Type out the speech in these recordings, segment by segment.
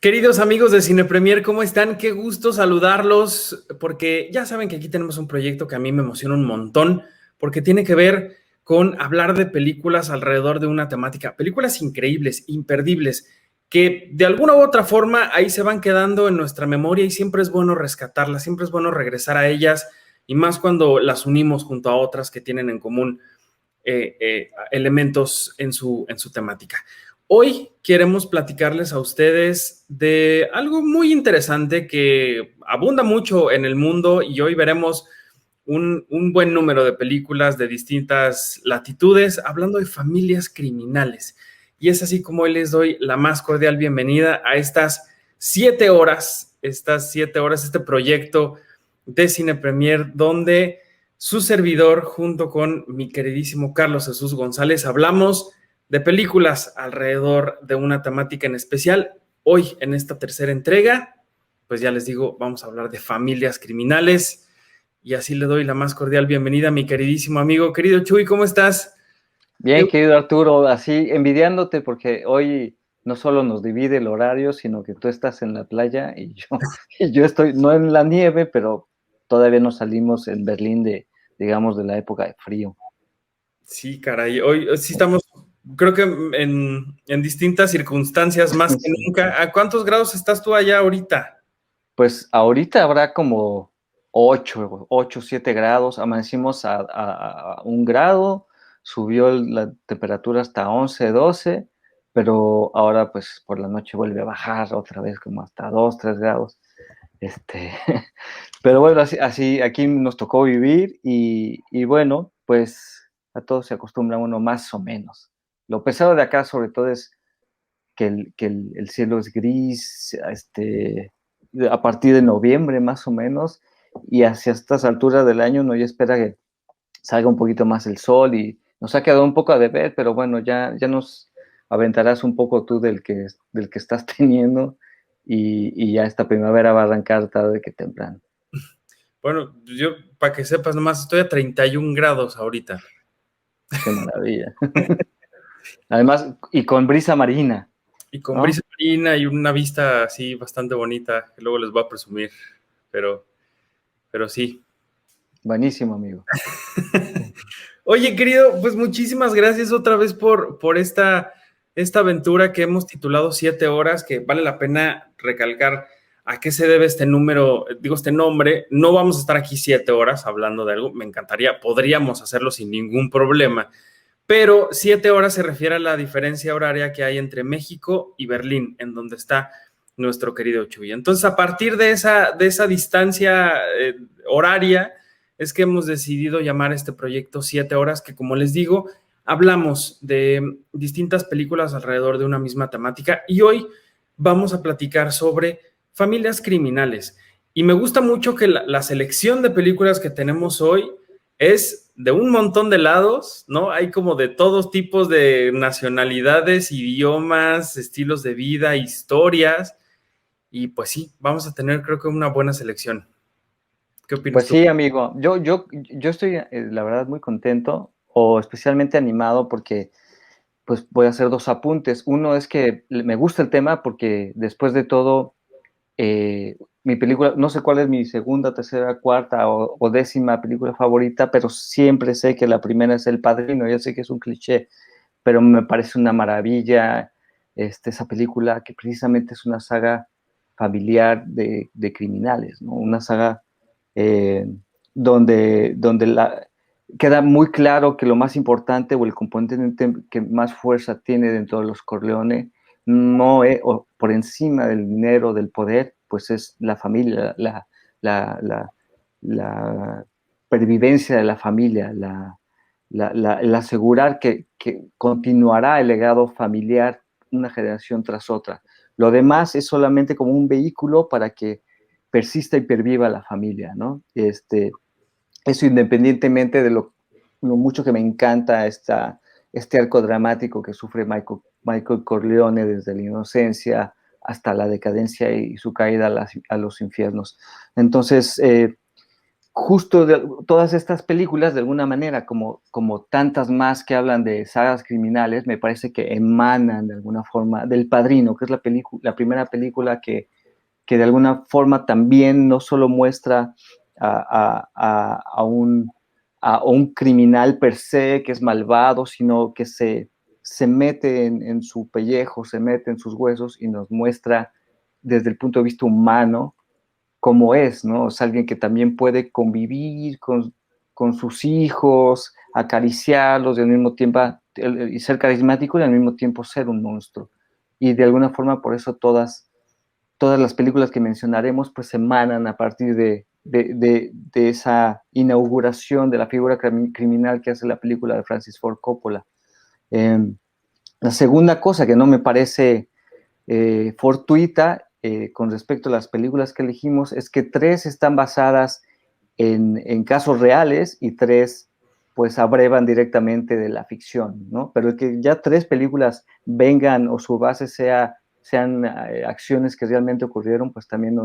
Queridos amigos de Cine Premier, ¿cómo están? Qué gusto saludarlos, porque ya saben que aquí tenemos un proyecto que a mí me emociona un montón, porque tiene que ver con hablar de películas alrededor de una temática, películas increíbles, imperdibles, que de alguna u otra forma ahí se van quedando en nuestra memoria y siempre es bueno rescatarlas, siempre es bueno regresar a ellas, y más cuando las unimos junto a otras que tienen en común elementos en su temática. Hoy queremos platicarles a ustedes de algo muy interesante que abunda mucho en el mundo y hoy veremos un buen número de películas de distintas latitudes hablando de familias criminales. Y es así como hoy les doy la más cordial bienvenida a este proyecto de Cine Premier, donde su servidor, junto con mi queridísimo Carlos Jesús González, hablamos de películas alrededor de una temática en especial. Hoy, en esta tercera entrega, pues ya les digo, vamos a hablar de familias criminales y así le doy la más cordial bienvenida a mi queridísimo amigo. Querido Chuy, ¿cómo estás? Bien, querido Arturo, así envidiándote porque hoy no solo nos divide el horario, sino que tú estás en la playa y yo, y yo estoy no en la nieve, pero todavía no salimos en Berlín digamos, de la época de frío. Sí, caray, hoy sí estamos, creo que en distintas circunstancias más que Sí. nunca. ¿A cuántos grados estás tú allá ahorita? Pues ahorita habrá como 7 grados, amanecimos a 1 grado, subió la temperatura hasta 11, 12, pero ahora pues por la noche vuelve a bajar otra vez como hasta 2, 3 grados. Este, pero bueno, así aquí nos tocó vivir y bueno, pues a todos se acostumbra uno más o menos. Lo pesado de acá sobre todo es que el cielo es gris, a partir de noviembre más o menos, y hacia estas alturas del año uno ya espera que salga un poquito más el sol y nos ha quedado un poco a deber, pero bueno, ya nos aventarás un poco tú del que estás teniendo y ya esta primavera va a arrancar tarde que temprano. Bueno, yo, para que sepas, nomás estoy a 31 grados ahorita. Qué maravilla. Además, y con brisa marina, Y con ¿no? brisa marina y una vista así bastante bonita, que luego les voy a presumir, pero, pero sí. Buenísimo, amigo. Oye, querido, pues muchísimas gracias otra vez por esta aventura que hemos titulado 7 horas, que vale la pena recalcar a qué se debe este número, digo, este nombre. No vamos a estar aquí 7 horas hablando de algo, me encantaría, podríamos hacerlo sin ningún problema, pero 7 horas se refiere a la diferencia horaria que hay entre México y Berlín, en donde está nuestro querido Chuy. Entonces, a partir de esa distancia horaria, es que hemos decidido llamar este proyecto 7 horas, que como les digo, hablamos de distintas películas alrededor de una misma temática y hoy vamos a platicar sobre familias criminales. Y me gusta mucho que la selección de películas que tenemos hoy es de un montón de lados, ¿no? Hay como de todos tipos de nacionalidades, idiomas, estilos de vida, historias, y pues sí, vamos a tener creo que una buena selección. ¿Qué opinas Pues tú? sí, amigo, yo estoy, la verdad, muy contento o especialmente animado porque pues voy a hacer dos apuntes. Uno es que me gusta el tema porque después de todo, mi película, no sé cuál es mi segunda, tercera, cuarta o décima película favorita, pero siempre sé que la primera es El Padrino. Ya sé que es un cliché, pero me parece una maravilla esa película que precisamente es una saga familiar de criminales, ¿no? Una saga eh, donde queda muy claro que lo más importante o el componente que más fuerza tiene dentro de los Corleone no es, o por encima del dinero, del poder, pues es la familia, la, la, la pervivencia de la familia, el asegurar que continuará el legado familiar una generación tras otra. Lo demás es solamente como un vehículo para que persista y perviva la familia, ¿no? Eso independientemente de lo mucho que me encanta este arco dramático que sufre Michael Corleone desde la inocencia hasta la decadencia y su caída a los infiernos. Entonces, justo todas estas películas, de alguna manera, como tantas más que hablan de sagas criminales, me parece que emanan de alguna forma del Padrino, que es la primera película que de alguna forma también no solo muestra a un criminal per se que es malvado, sino que se mete en su pellejo, se mete en sus huesos y nos muestra desde el punto de vista humano cómo es, ¿no? Es alguien que también puede convivir con sus hijos, acariciarlos y al mismo tiempo y ser carismático y al mismo tiempo ser un monstruo. Y de alguna forma por eso todas las películas que mencionaremos pues emanan a partir de esa inauguración de la figura criminal que hace la película de Francis Ford Coppola. Eh, la segunda cosa que no me parece fortuita con respecto a las películas que elegimos es que 3 están basadas en casos reales y 3 pues abrevan directamente de la ficción, ¿no? Pero que ya 3 películas vengan o su base sean acciones que realmente ocurrieron, pues también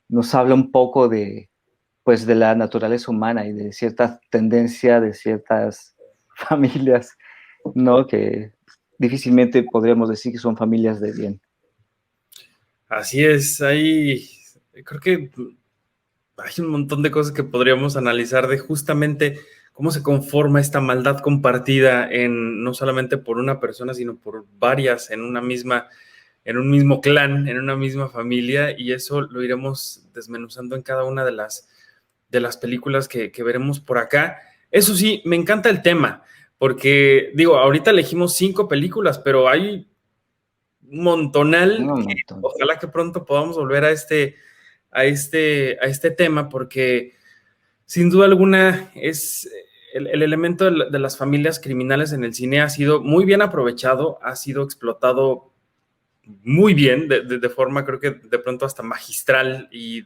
nos habla un poco pues, de la naturaleza humana y de cierta tendencia de ciertas familias, ¿no? Que difícilmente podríamos decir que son familias de bien. Así es, creo que hay un montón de cosas que podríamos analizar de justamente cómo se conforma esta maldad compartida no solamente por una persona, sino por varias en un mismo clan, en una misma familia, y eso lo iremos desmenuzando en cada una de las películas que veremos por acá. Eso sí, me encanta el tema, porque digo, ahorita elegimos 5 películas, pero hay un montonal Un que montón. ojalá que pronto podamos volver a este tema, porque sin duda alguna es el elemento de las familias criminales en el cine ha sido muy bien aprovechado, ha sido explotado muy bien, de forma creo que de pronto hasta magistral y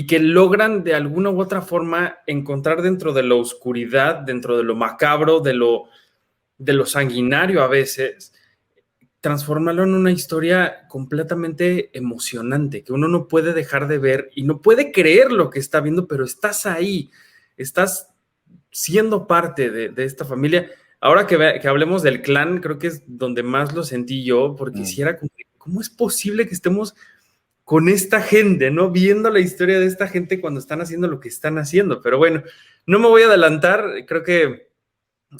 que logran de alguna u otra forma encontrar dentro de la oscuridad, dentro de lo macabro, de lo sanguinario a veces, transformarlo en una historia completamente emocionante, que uno no puede dejar de ver y no puede creer lo que está viendo, pero estás ahí, estás siendo parte de esta familia. Ahora que hablemos del clan, creo que es donde más lo sentí yo, porque si era como, ¿cómo es posible que estemos con esta gente, ¿no? Viendo la historia de esta gente cuando están haciendo lo que están haciendo. Pero bueno, no me voy a adelantar, creo que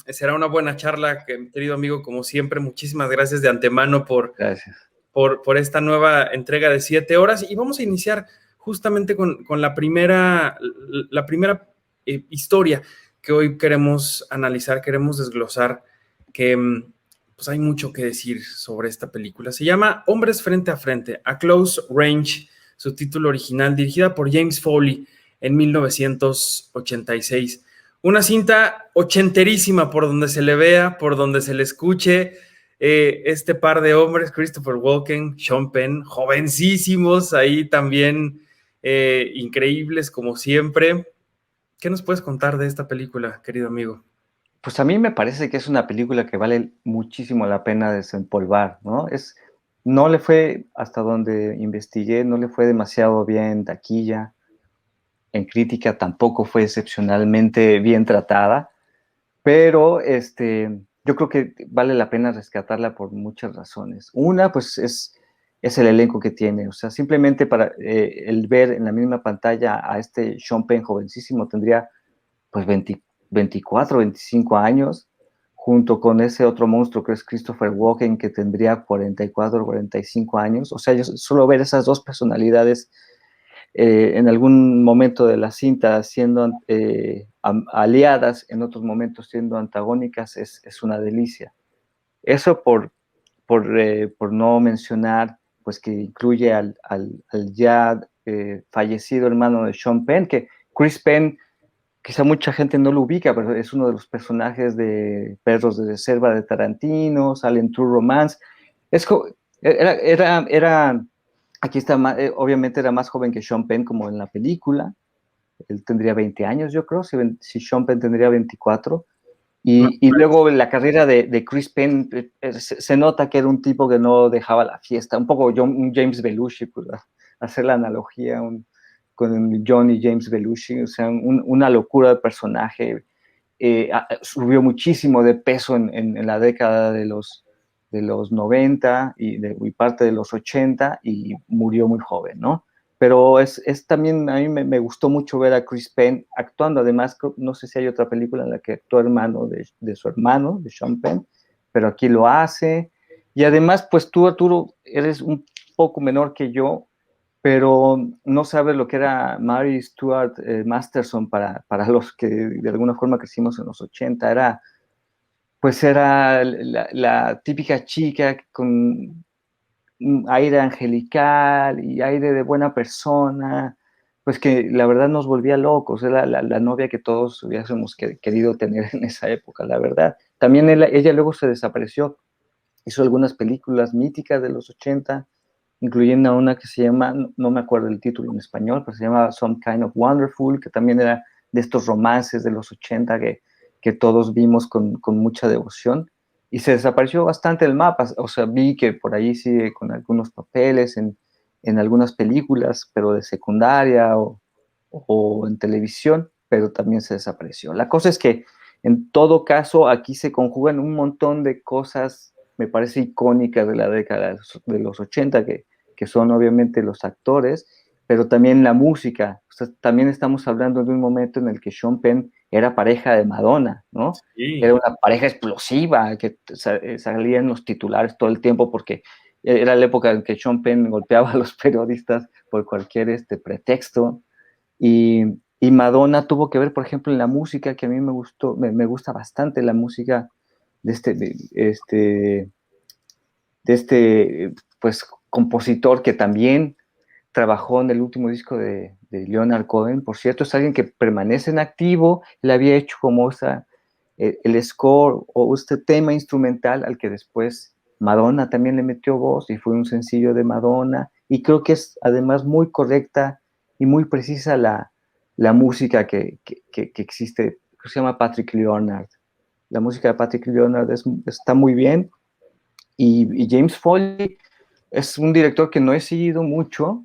será una buena charla, querido amigo, como siempre. Muchísimas gracias de antemano Gracias. por esta nueva entrega de 7 horas y vamos a iniciar justamente con la primera historia que hoy queremos analizar, queremos desglosar, que pues hay mucho que decir sobre esta película. Se llama Hombres frente a frente, A Close Range, su título original, dirigida por James Foley en 1986. Una cinta ochenterísima por donde se le vea, por donde se le escuche. Este par de hombres, Christopher Walken, Sean Penn, jovencísimos, ahí también increíbles como siempre. ¿Qué nos puedes contar de esta película, querido amigo? Pues a mí me parece que es una película que vale muchísimo la pena desempolvar, ¿no? No le fue, hasta donde investigué, no le fue demasiado bien en taquilla, en crítica tampoco fue excepcionalmente bien tratada, pero yo creo que vale la pena rescatarla por muchas razones. Una, pues es el elenco que tiene, o sea, simplemente para el ver en la misma pantalla a este Sean Penn jovencísimo, tendría pues 24, 25 años, junto con ese otro monstruo que es Christopher Walken, que tendría 44, 45 años. O sea, yo solo ver esas dos personalidades en algún momento de la cinta siendo aliadas, en otros momentos siendo antagónicas, es una delicia. Eso por no mencionar, pues que incluye al ya fallecido hermano de Sean Penn, que Chris Penn, quizá mucha gente no lo ubica, pero es uno de los personajes de Perros de Reserva de Tarantino, sale en True Romance. Es, era, aquí está, obviamente era más joven que Sean Penn como en la película, él tendría 20 años yo creo, si Sean Penn tendría 24, y luego la carrera de Chris Penn, se nota que era un tipo que no dejaba la fiesta, un poco un James Belushi, pues, hacer la analogía, con Johnny James Belushi, o sea, una locura de personaje. Subió muchísimo de peso en la década de los 90 y parte de los 80 y murió muy joven, ¿no? Pero es también, a mí me gustó mucho ver a Chris Penn actuando. Además, no sé si hay otra película en la que actúa hermano de su hermano, de Sean Penn, pero aquí lo hace. Y además, pues tú, Arturo, eres un poco menor que yo, pero no sabes lo que era Mary Stuart Masterson para los que de alguna forma crecimos en los 80. Pues era la típica chica con un aire angelical y aire de buena persona, pues que la verdad nos volvía locos. Era la novia que todos hubiésemos querido tener en esa época, la verdad. También ella luego se desapareció, hizo algunas películas míticas de los 80, incluyendo una que se llama, no me acuerdo el título en español, pero se llama Some Kind of Wonderful, que también era de estos romances de los 80 que todos vimos con mucha devoción, y se desapareció bastante del mapa. O sea, vi que por ahí sigue con algunos papeles en algunas películas, pero de secundaria o en televisión, pero también se desapareció. La cosa es que, en todo caso, aquí se conjugan un montón de cosas, me parece icónicas de la década de los 80, que son obviamente los actores, pero también la música. O sea, también estamos hablando de un momento en el que Sean Penn era pareja de Madonna, ¿no? Era Sí. una pareja explosiva que salía en los titulares todo el tiempo porque era la época en que Sean Penn golpeaba a los periodistas por cualquier pretexto. Y, y Madonna tuvo que ver, por ejemplo, en la música, que a mí me gustó, me gusta bastante la música de pues, compositor que también trabajó en el último disco de Leonard Cohen. Por cierto, es alguien que permanece en activo. Él había hecho como el score o este tema instrumental al que después Madonna también le metió voz y fue un sencillo de Madonna. Y creo que es además muy correcta y muy precisa la música que existe. Creo que se llama Patrick Leonard. La música de Patrick Leonard está muy bien. Y James Foley es un director que no he seguido mucho,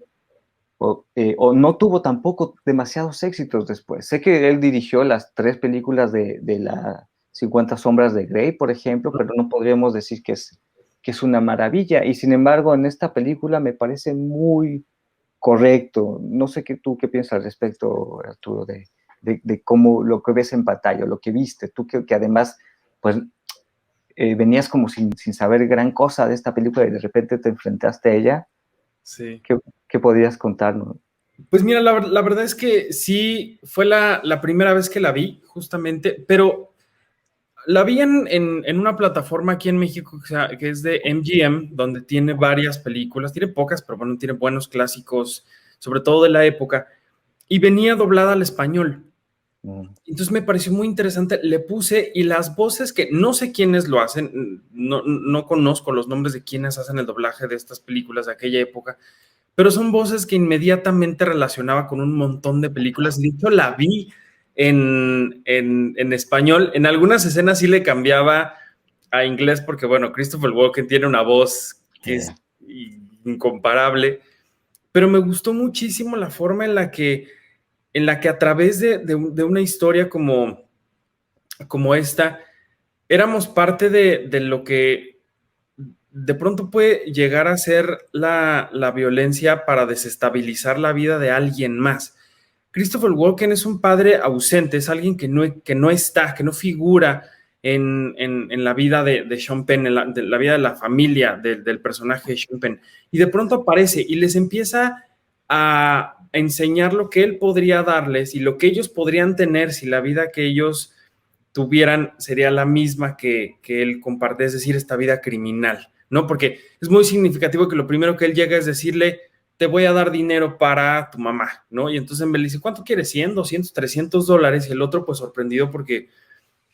o no tuvo tampoco demasiados éxitos después. Sé que él dirigió las 3 películas de las 50 sombras de Grey, por ejemplo, pero no podríamos decir que es una maravilla. Y sin embargo, en esta película me parece muy correcto. No sé tú qué piensas al respecto, Arturo, de cómo lo que ves en pantalla, lo que viste, tú que además, pues venías como sin saber gran cosa de esta película y de repente te enfrentaste a ella. Sí. ¿Qué podrías contarnos? Pues mira, la verdad es que sí, fue la primera vez que la vi, justamente, pero la vi en una plataforma aquí en México que es de MGM, donde tiene varias películas, tiene pocas, pero bueno, tiene buenos clásicos, sobre todo de la época, y venía doblada al español. Entonces me pareció muy interesante, le puse, y las voces que no sé quiénes lo hacen, no conozco los nombres de quienes hacen el doblaje de estas películas de aquella época, pero son voces que inmediatamente relacionaba con un montón de películas. De hecho, la vi en español. En algunas escenas sí le cambiaba a inglés porque, bueno, Christopher Walken tiene una voz que es incomparable, pero me gustó muchísimo la forma en la que a través de una historia como esta, éramos parte de lo que de pronto puede llegar a ser la violencia para desestabilizar la vida de alguien más. Christopher Walken es un padre ausente, es alguien que no está, que no figura en la vida de Sean Penn, en la vida de la familia del personaje de Sean Penn. Y de pronto aparece y les empieza a enseñar lo que él podría darles y lo que ellos podrían tener si la vida que ellos tuvieran sería la misma que él comparte, es decir, esta vida criminal, ¿no? Porque es muy significativo que lo primero que él llega es decirle, te voy a dar dinero para tu mamá, ¿no? Y entonces me dice, ¿cuánto quieres? 100, 200, $300, y el otro pues sorprendido porque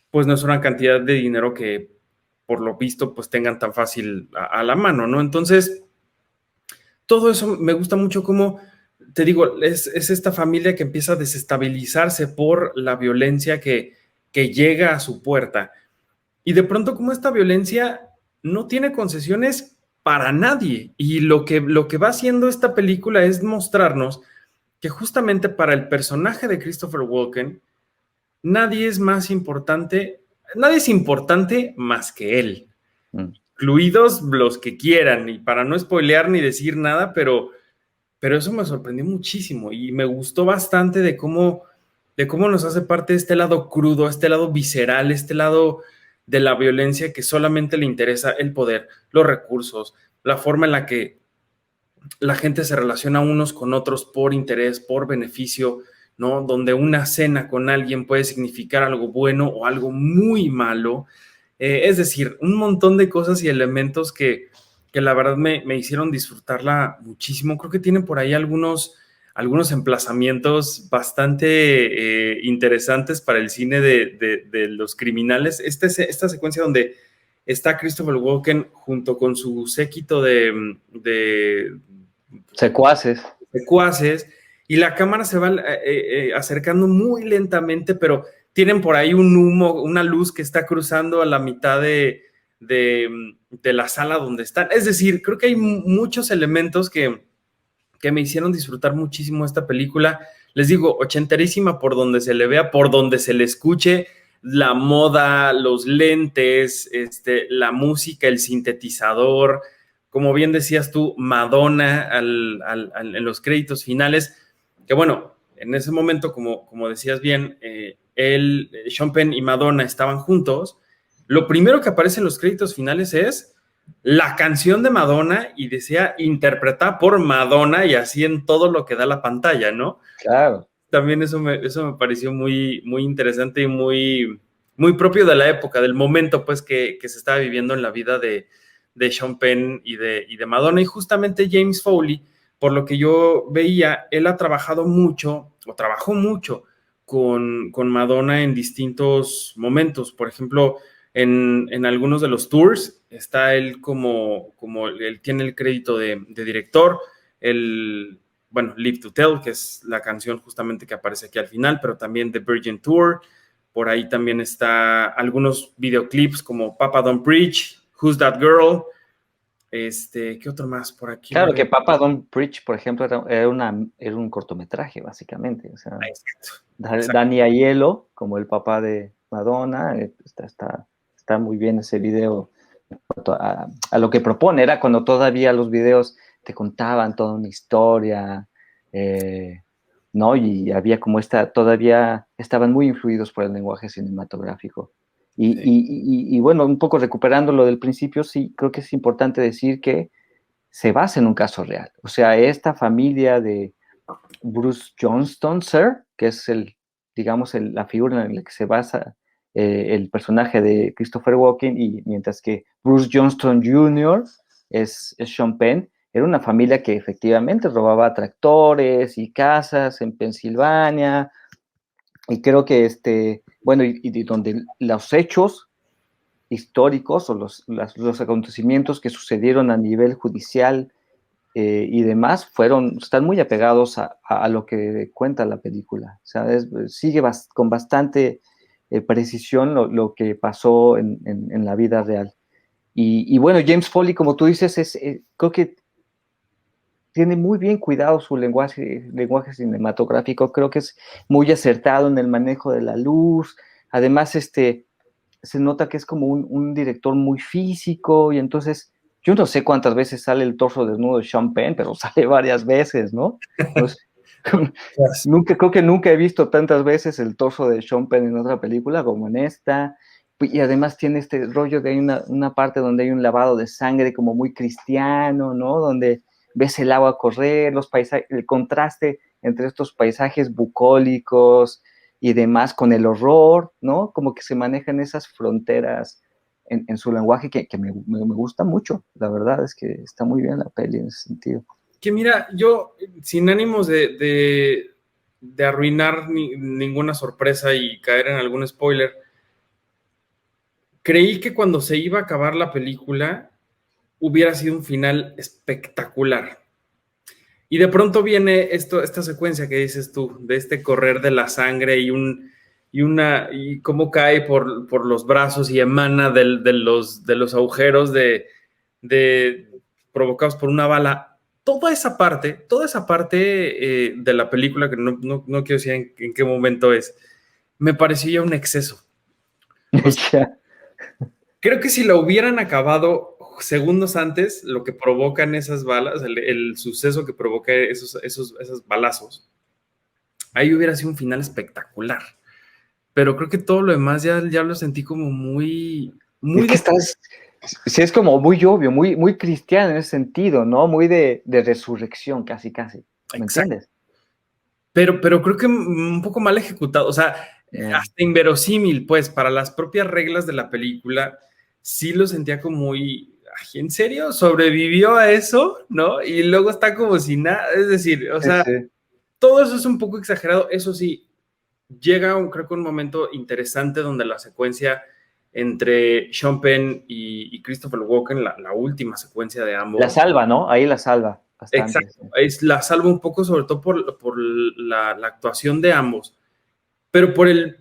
pues no es una cantidad de dinero que por lo visto pues tengan tan fácil a la mano, ¿no? Entonces, todo eso me gusta mucho como, te digo, es esta familia que empieza a desestabilizarse por la violencia que llega a su puerta. Y de pronto como esta violencia no tiene concesiones para nadie. Y lo que va haciendo esta película es mostrarnos que justamente para el personaje de Christopher Walken, nadie es importante más que él, Mm. incluidos los que quieran, y para no spoilear ni decir nada, pero eso me sorprendió muchísimo y me gustó bastante de cómo nos hace parte de este lado crudo, este lado visceral, este lado de la violencia que solamente le interesa el poder, los recursos, la forma en la que la gente se relaciona unos con otros por interés, por beneficio, ¿no? Donde una cena con alguien puede significar algo bueno o algo muy malo. Es decir, un montón de cosas y elementos que la verdad me hicieron disfrutarla muchísimo. Creo que tienen por ahí algunos emplazamientos bastante interesantes para el cine de los criminales. Esta secuencia donde está Christopher Walken junto con su séquito de Secuaces. secuaces y la cámara se va acercando muy lentamente, pero tienen por ahí un humo, una luz que está cruzando a la mitad de la sala donde están. Es decir, creo que hay muchos elementos que me hicieron disfrutar muchísimo esta película. Les digo, ochenterísima por donde se le vea, por donde se le escuche, la moda, los lentes, la música, el sintetizador, como bien decías tú, Madonna en los créditos finales, que bueno, en ese momento, como decías bien, Sean Penn y Madonna estaban juntos. Lo primero que aparece en los créditos finales es la canción de Madonna y decía interpretada por Madonna y así en todo lo que da la pantalla, ¿no? Claro. También eso me pareció muy, muy interesante y muy propio de la época, del momento pues que se estaba viviendo en la vida de Sean Penn y de Madonna. Y justamente James Foley, por lo que yo veía, él ha trabajado mucho o trabajó mucho con Madonna en distintos momentos. Por ejemplo, en algunos de los tours está él como él tiene el crédito de director, bueno, Live to Tell, que es la canción justamente que aparece aquí al final, pero también The Virgin Tour. Por ahí también está algunos videoclips como Papa Don't Preach, Who's That Girl, ¿qué otro más por aquí? Claro que Papa Don't Preach, por ejemplo, era un cortometraje, básicamente. O sea, Exacto, exacto. Danny Aiello, como el papá de Madonna, está muy bien ese video en cuanto a lo que propone. Era cuando todavía los videos te contaban toda una historia, ¿no? Y había como todavía estaban muy influidos por el lenguaje cinematográfico. Sí. Y bueno, un poco recuperando lo del principio, sí, creo que es importante decir que se basa en un caso real. O sea, esta familia de Bruce Johnston, Sir, que es digamos, la figura en la que se basa el personaje de Christopher Walken, y mientras que Bruce Johnston Jr. es Sean Penn, era una familia que efectivamente robaba tractores y casas en Pensilvania, y creo que bueno, y donde los hechos históricos o los acontecimientos que sucedieron a nivel judicial y demás están muy apegados a lo que cuenta la película. O sea, sigue con bastante precisión lo que pasó en la vida real. Y bueno, James Foley, como tú dices, creo que tiene muy bien cuidado su lenguaje cinematográfico. Creo que es muy acertado en el manejo de la luz. Además, se nota que es como un director muy físico, y entonces yo no sé cuántas veces sale el torso desnudo de Sean Penn, pero sale varias veces, ¿no? Entonces, Yes. creo que nunca he visto tantas veces el torso de Sean Penn en otra película como en esta. Y además tiene este rollo de hay una parte donde hay un lavado de sangre como muy cristiano, ¿no? Donde ves el agua correr, los paisajes, el contraste entre estos paisajes bucólicos y demás con el horror, ¿no? Como que se manejan esas fronteras en su lenguaje que me gusta mucho. La verdad es que está muy bien la peli en ese sentido. Que mira, yo sin ánimos de arruinar ninguna sorpresa y caer en algún spoiler, creí que cuando se iba a acabar la película hubiera sido un final espectacular. Y de pronto viene esta secuencia que dices tú, de este correr de la sangre y cómo cae por los brazos y emana de los agujeros de provocados por una bala. toda esa parte de la película, que no quiero decir en qué momento es, me pareció ya un exceso. O sea, Ya. creo que si la hubieran acabado segundos antes, lo que provocan esas balas, el suceso que provoca esos balazos, ahí hubiera sido un final espectacular. Pero creo que todo lo demás ya lo sentí como muy, Es muy que de... estás, sí, es como muy obvio, muy cristiano en ese sentido, ¿no? Muy de resurrección, casi, casi. ¿Me Exacto. entiendes? Pero creo que un poco mal ejecutado, o sea, Yeah. hasta inverosímil, pues, para las propias reglas de la película, sí lo sentía como muy, ay, ¿en serio? ¿Sobrevivió a eso? ¿No? Y luego está como si nada, es decir, o Sí, sea, sí. todo eso es un poco exagerado, eso sí, llega creo que un momento interesante donde la secuencia entre Sean Penn y Christopher Walken, la última secuencia de La ambos, salva, ¿no? Ahí la salva bastante. exacto, es, la salvo un poco sobre todo por la actuación de ambos, pero por el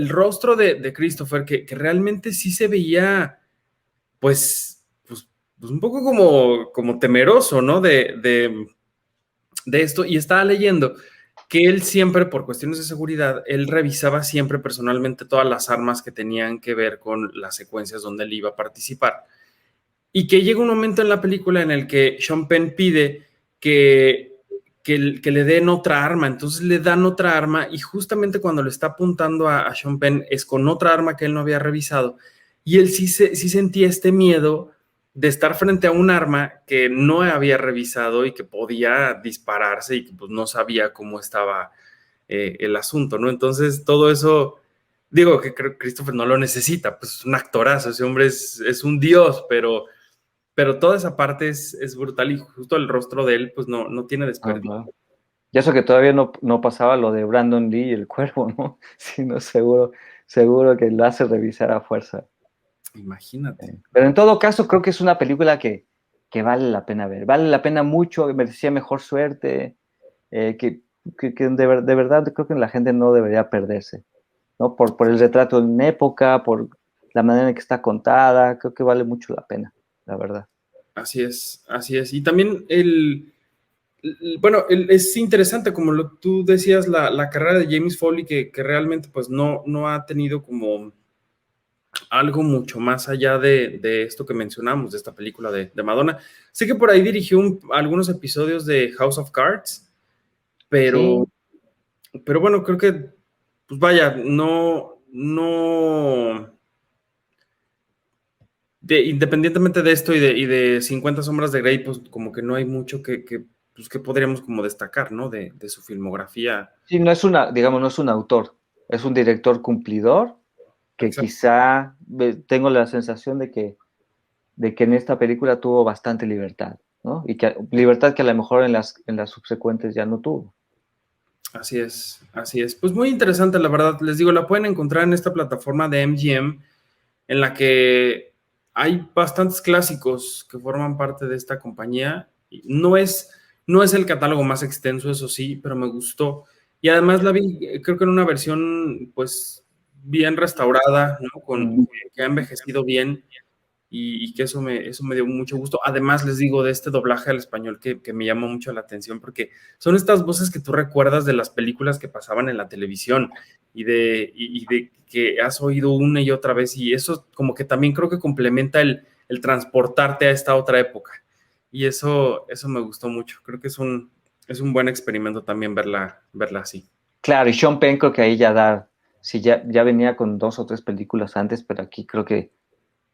rostro de Christopher, que realmente sí se veía, pues un poco como temeroso, ¿no? De esto, y estaba leyendo que él siempre, por cuestiones de seguridad, él revisaba siempre personalmente todas las armas que tenían que ver con las secuencias donde él iba a participar. Y que llega un momento en la película en el que Sean Penn pide que le den otra arma, entonces le dan otra arma y justamente cuando le está apuntando a Sean Penn es con otra arma que él no había revisado y él sí sentía este miedo de estar frente a un arma que no había revisado y que podía dispararse y que pues no sabía cómo estaba el asunto, ¿no? Entonces todo eso, digo que Christopher no lo necesita, pues es un actorazo, ese hombre es un dios, pero toda esa parte es brutal y justo el rostro de él pues no tiene desperdicio. Ajá. Y eso que todavía no pasaba lo de Brandon Lee y el cuervo, ¿no? Sí, no, seguro que lo hace revisar a fuerza. Imagínate. Pero en todo caso, creo que es una película que vale la pena ver. Vale la pena mucho, que merecía mejor suerte, que de verdad creo que la gente no debería perderse, ¿no? Por el retrato en época, por la manera en que está contada, creo que vale mucho la pena, la verdad. Así es, así es. Y también bueno, es interesante, como tú decías, la carrera de James Foley, que realmente pues no ha tenido como algo mucho más allá de esto que mencionamos, de esta película de Madonna. Sé que por ahí dirigió algunos episodios de House of Cards, pero, Sí, pero bueno, creo que, pues vaya, independientemente de esto y de 50 sombras de Grey, pues como que no hay mucho que podríamos como destacar, ¿no? De su filmografía. sí, no es digamos, no es un autor, es un director cumplidor que Exacto. quizá tengo la sensación de que en esta película tuvo bastante libertad, ¿no? Y que libertad que a lo mejor en las subsecuentes ya no tuvo. Así es, así es. Pues muy interesante, la verdad. Les digo, la pueden encontrar en esta plataforma de MGM, en la que hay bastantes clásicos que forman parte de esta compañía. No es el catálogo más extenso, eso sí, pero me gustó. Y además la vi, creo que en una versión, pues, bien restaurada, ¿no? Mm. Que ha envejecido bien y que eso me dio mucho gusto. Además, les digo, de este doblaje al español que me llama mucho la atención, porque son estas voces que tú recuerdas de las películas que pasaban en la televisión y de que has oído una y otra vez, y eso como que también creo que complementa el transportarte a esta otra época. Y eso me gustó mucho. Creo que es un buen experimento también verla así. Claro, y Sean Penn creo que ahí ya sí, ya venía con 2 o 3 películas antes, pero aquí creo que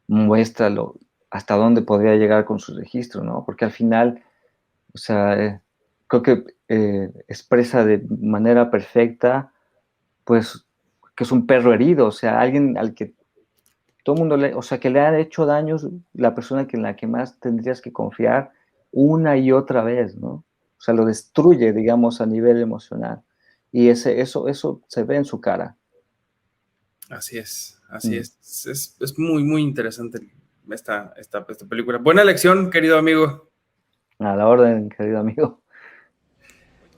muestra hasta dónde podría llegar con su registro, ¿no? Porque al final, o sea, creo que expresa de manera perfecta, pues, que es un perro herido, o sea, alguien al que todo el mundo o sea, que le ha hecho daños la persona en la que más tendrías que confiar una y otra vez, ¿no? O sea, lo destruye, digamos, a nivel emocional. Y eso se ve en su cara. Así es, así Mm. es. Es muy, muy interesante esta película. Buena elección, querido amigo. A la orden, querido amigo.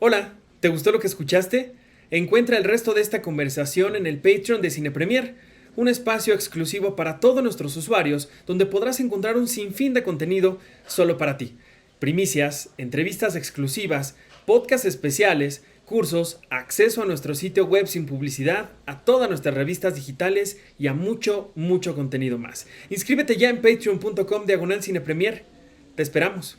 Hola, ¿te gustó lo que escuchaste? Encuentra el resto de esta conversación en el Patreon de Cine Premier, un espacio exclusivo para todos nuestros usuarios donde podrás encontrar un sinfín de contenido solo para ti. Primicias, entrevistas exclusivas, podcasts especiales, cursos, acceso a nuestro sitio web sin publicidad, a todas nuestras revistas digitales y a mucho, mucho contenido más. Inscríbete ya en patreon.com/cinepremier. Te esperamos.